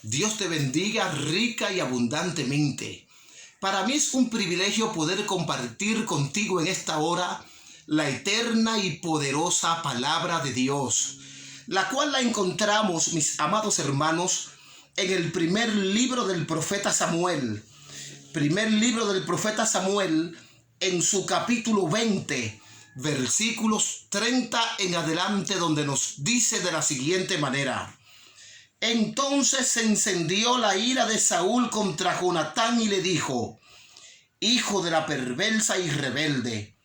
Dios te bendiga rica y abundantemente. Para mí es un privilegio poder compartir contigo en esta hora la eterna y poderosa palabra de Dios, la cual la encontramos, mis amados hermanos, en el primer libro del profeta Samuel. Primer libro del profeta Samuel, en su capítulo 20, versículos 30 en adelante, donde nos dice de la siguiente manera: Entonces se encendió la ira de Saúl contra Jonatán y le dijo: Hijo de la perversa y rebelde,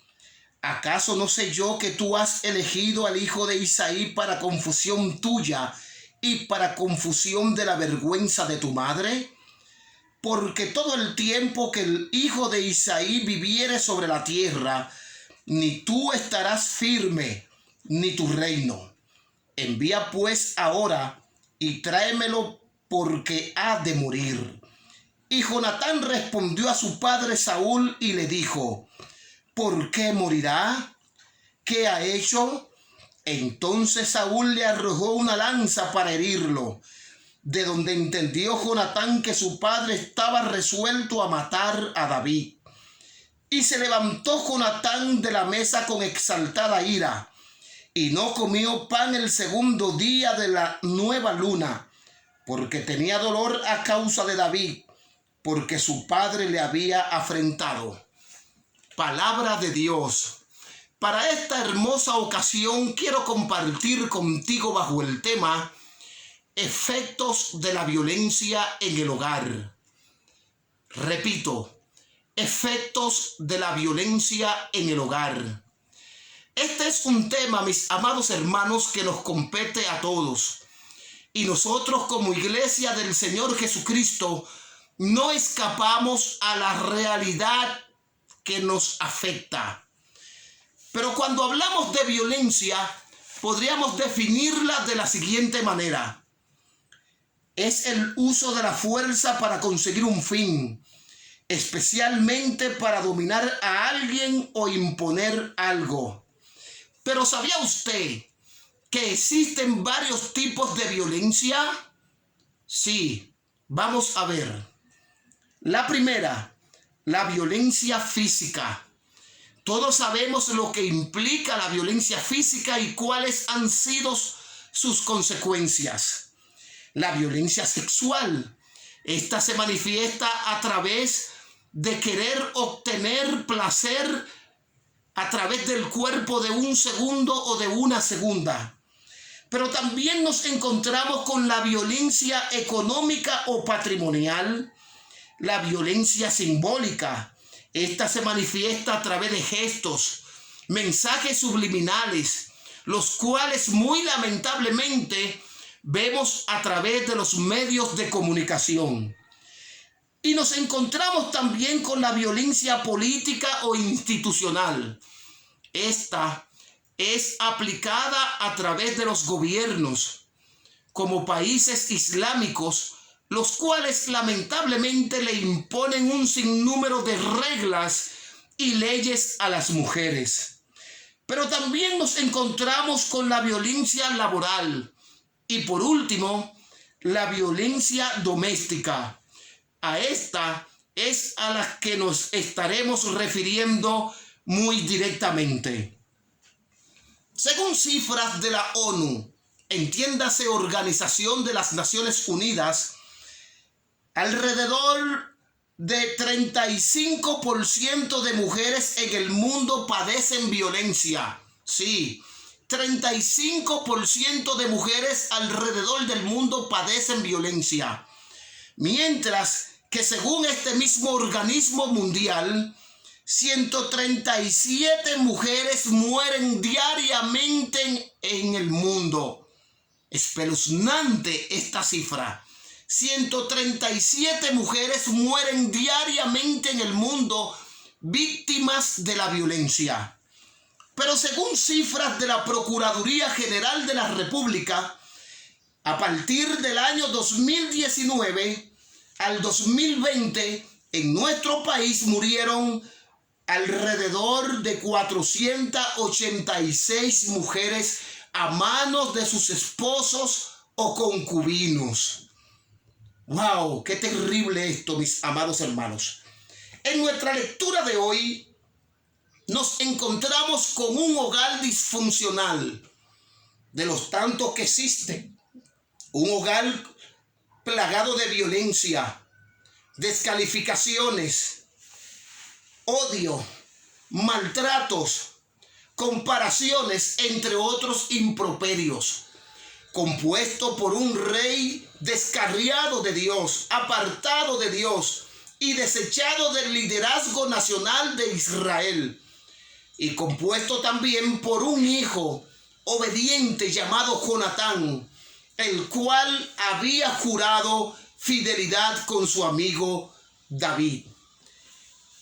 ¿acaso no sé yo que tú has elegido al hijo de Isaí para confusión tuya y para confusión de la vergüenza de tu madre? Porque todo el tiempo que el hijo de Isaí viviere sobre la tierra, ni tú estarás firme, ni tu reino. Envía pues ahora y tráemelo, porque ha de morir. Y Jonatán respondió a su padre Saúl y le dijo: ¿Por qué morirá? ¿Qué ha hecho? Entonces Saúl le arrojó una lanza para herirlo, de donde entendió Jonatán que su padre estaba resuelto a matar a David. Y se levantó Jonatán de la mesa con exaltada ira, y no comió pan el segundo día de la nueva luna, porque tenía dolor a causa de David, porque su padre le había afrentado. Palabra de Dios. Para esta hermosa ocasión quiero compartir contigo bajo el tema efectos de la violencia en el hogar. Repito, efectos de la violencia en el hogar. Este es un tema, mis amados hermanos, que nos compete a todos. Y nosotros como Iglesia del Señor Jesucristo no escapamos a la realidad que nos afecta. Pero cuando hablamos de violencia, podríamos definirla de la siguiente manera: es el uso de la fuerza para conseguir un fin, especialmente para dominar a alguien o imponer algo. Pero ¿sabía usted que existen varios tipos de violencia? Sí, vamos a ver. La primera, la violencia física. Todos sabemos lo que implica la violencia física y cuáles han sido sus consecuencias. La violencia sexual. Esta se manifiesta a través de querer obtener placer a través del cuerpo de un segundo o de una segunda. Pero también nos encontramos con la violencia económica o patrimonial, la violencia simbólica. Esta se manifiesta a través de gestos, mensajes subliminales, los cuales muy lamentablemente vemos a través de los medios de comunicación. Y nos encontramos también con la violencia política o institucional. Esta es aplicada a través de los gobiernos, como países islámicos, los cuales lamentablemente le imponen un sinnúmero de reglas y leyes a las mujeres. Pero también nos encontramos con la violencia laboral y, por último, la violencia doméstica. A esta es a la que nos estaremos refiriendo muy directamente. Según cifras de la ONU, entiéndase Organización de las Naciones Unidas, alrededor de 35% de mujeres en el mundo padecen violencia. Sí, 35% de mujeres alrededor del mundo padecen violencia. Mientras que según este mismo organismo mundial, 137 mujeres mueren diariamente en el mundo. Espeluznante esta cifra. 137 mujeres mueren diariamente en el mundo víctimas de la violencia. Pero según cifras de la Procuraduría General de la República, a partir del año 2019 al 2020, en nuestro país murieron alrededor de 486 mujeres a manos de sus esposos o concubinos. ¡Wow! ¡Qué terrible esto, mis amados hermanos! En nuestra lectura de hoy nos encontramos con un hogar disfuncional, de los tantos que existen. Un hogar plagado de violencia, descalificaciones, odio, maltratos, comparaciones, entre otros improperios, compuesto por un rey descarriado de Dios, apartado de Dios y desechado del liderazgo nacional de Israel, y compuesto también por un hijo obediente llamado Jonatán, el cual había jurado fidelidad con su amigo David.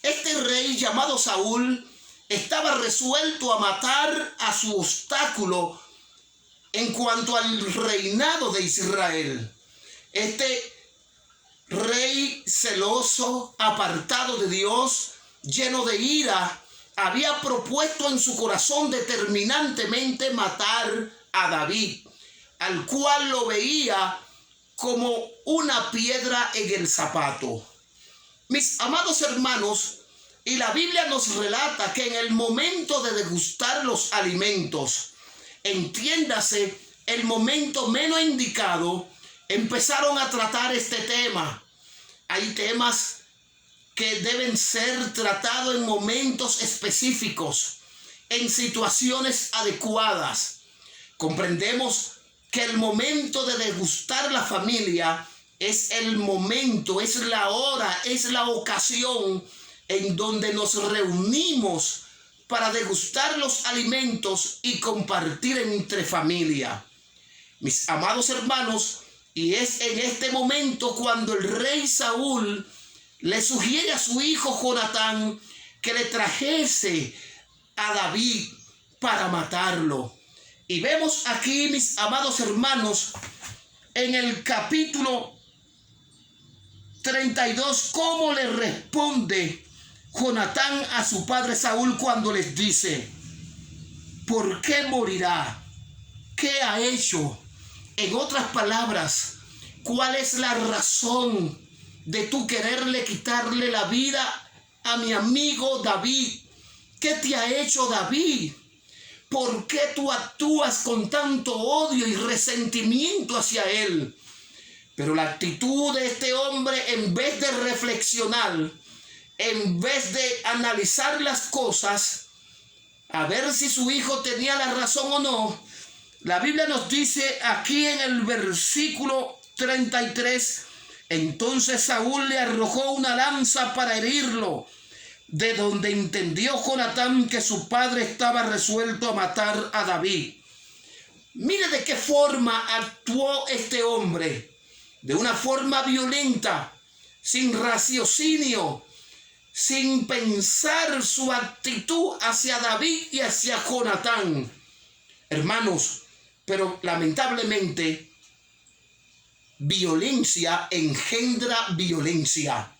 Este rey llamado Saúl estaba resuelto a matar a su obstáculo en cuanto al reinado de Israel. Este rey celoso, apartado de Dios, lleno de ira, había propuesto en su corazón determinantemente matar a David, al cual lo veía como una piedra en el zapato. Mis amados hermanos, y la Biblia nos relata que en el momento de degustar los alimentos, entiéndase, el momento menos indicado, empezaron a tratar este tema. Hay temas que deben ser tratados en momentos específicos, en situaciones adecuadas. Comprendemos que el momento de degustar la familia es el momento, es la hora, es la ocasión en donde nos reunimos para degustar los alimentos y compartir entre familia. Mis amados hermanos, y es en este momento cuando el rey Saúl le sugiere a su hijo Jonatán que le trajese a David para matarlo. Y vemos aquí, mis amados hermanos, en el capítulo 32, cómo le responde Jonatán a su padre Saúl cuando les dice: ¿por qué morirá? ¿Qué ha hecho? En otras palabras, ¿cuál es la razón de tú quererle quitarle la vida a mi amigo David? ¿Qué te ha hecho David? ¿Por qué tú actúas con tanto odio y resentimiento hacia él? Pero la actitud de este hombre, en vez de reflexionar, en vez de analizar las cosas, a ver si su hijo tenía la razón o no, la Biblia nos dice aquí en el versículo 33, entonces Saúl le arrojó una lanza para herirlo, de donde entendió Jonatán que su padre estaba resuelto a matar a David. Mire de qué forma actuó este hombre, de una forma violenta, sin raciocinio, sin pensar su actitud hacia David y hacia Jonatán. Hermanos, pero lamentablemente, violencia engendra violencia.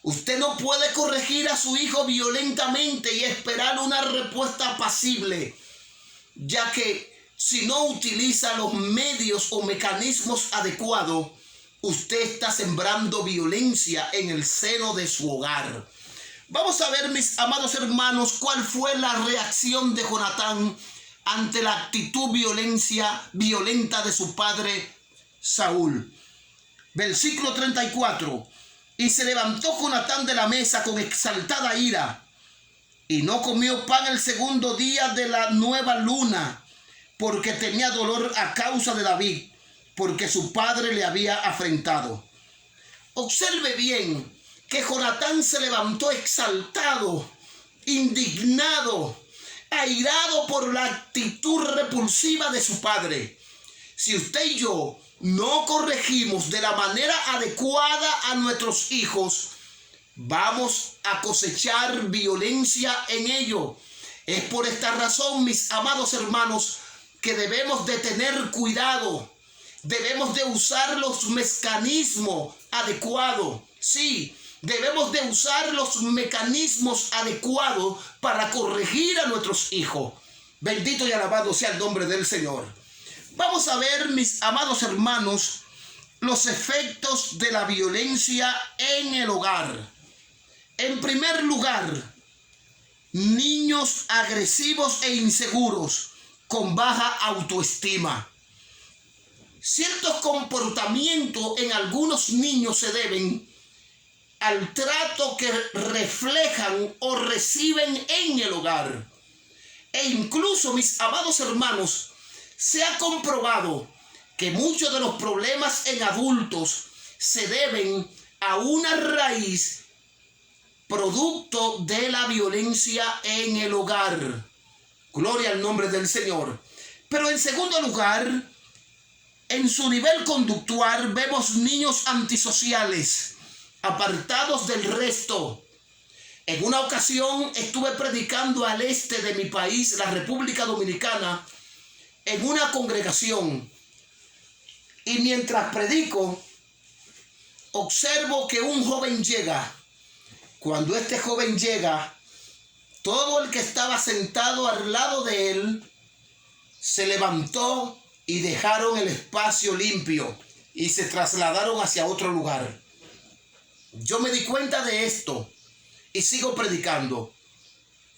Usted no puede corregir a su hijo violentamente y esperar una respuesta apacible, ya que si no utiliza los medios o mecanismos adecuados, usted está sembrando violencia en el seno de su hogar. Vamos a ver, mis amados hermanos, cuál fue la reacción de Jonatán ante la actitud violenta de su padre Saúl. Versículo 34. Y se levantó Jonatán de la mesa con exaltada ira, y no comió pan el segundo día de la nueva luna, porque tenía dolor a causa de David, porque su padre le había afrentado. Observe bien que Jonatán se levantó exaltado, indignado, airado por la actitud repulsiva de su padre. Si usted y yo no corregimos de la manera adecuada a nuestros hijos, vamos a cosechar violencia en ello. Es por esta razón, mis amados hermanos, que debemos de tener cuidado. Debemos de usar los mecanismos adecuados. Sí, debemos de usar los mecanismos adecuados para corregir a nuestros hijos. Bendito y alabado sea el nombre del Señor. Vamos a ver, mis amados hermanos, los efectos de la violencia en el hogar. En primer lugar, niños agresivos e inseguros con baja autoestima. Ciertos comportamientos en algunos niños se deben al trato que reflejan o reciben en el hogar. E incluso, mis amados hermanos, se ha comprobado que muchos de los problemas en adultos se deben a una raíz producto de la violencia en el hogar. Gloria al nombre del Señor. Pero en segundo lugar, en su nivel conductual vemos niños antisociales, apartados del resto. En una ocasión estuve predicando al este de mi país, la República Dominicana, en una congregación. Y mientras predico, observo que un joven llega. Cuando este joven llega, todo el que estaba sentado al lado de él se levantó y dejaron el espacio limpio y se trasladaron hacia otro lugar. Yo me di cuenta de esto y sigo predicando.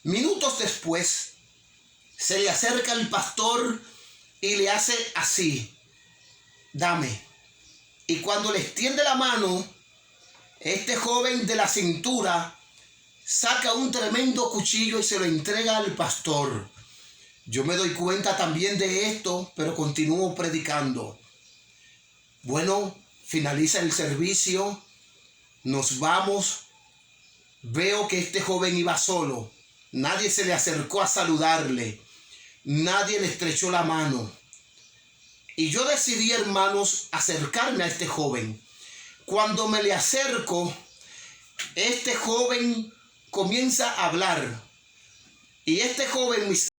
Minutos después, se le acerca el pastor y le hace así: dame. Y cuando le extiende la mano, este joven de la cintura saca un tremendo cuchillo y se lo entrega al pastor. Yo me doy cuenta también de esto, pero continúo predicando. Bueno, finaliza el servicio, nos vamos. Veo que este joven iba solo. Nadie se le acercó a saludarle. Nadie le estrechó la mano. Y yo decidí, hermanos, acercarme a este joven. Cuando me le acerco, este joven comienza a hablar. Y este joven, mis